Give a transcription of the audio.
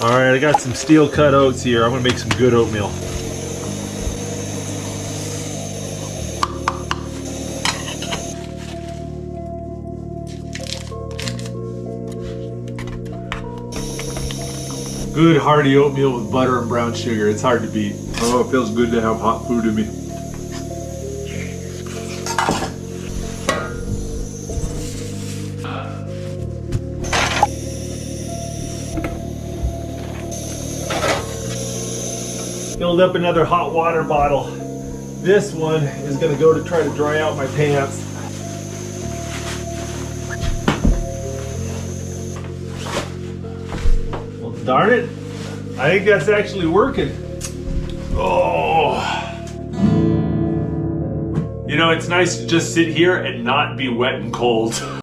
All right, I got some steel cut oats here. I'm gonna make some good oatmeal. Good hearty oatmeal with butter and brown sugar. It's hard to beat. Oh, it feels good to have hot food in me. Filled up another hot water bottle. This one is gonna go to try to dry out my pants. Well, darn it. I think that's actually working. Oh. You know, it's nice to just sit here and not be wet and cold.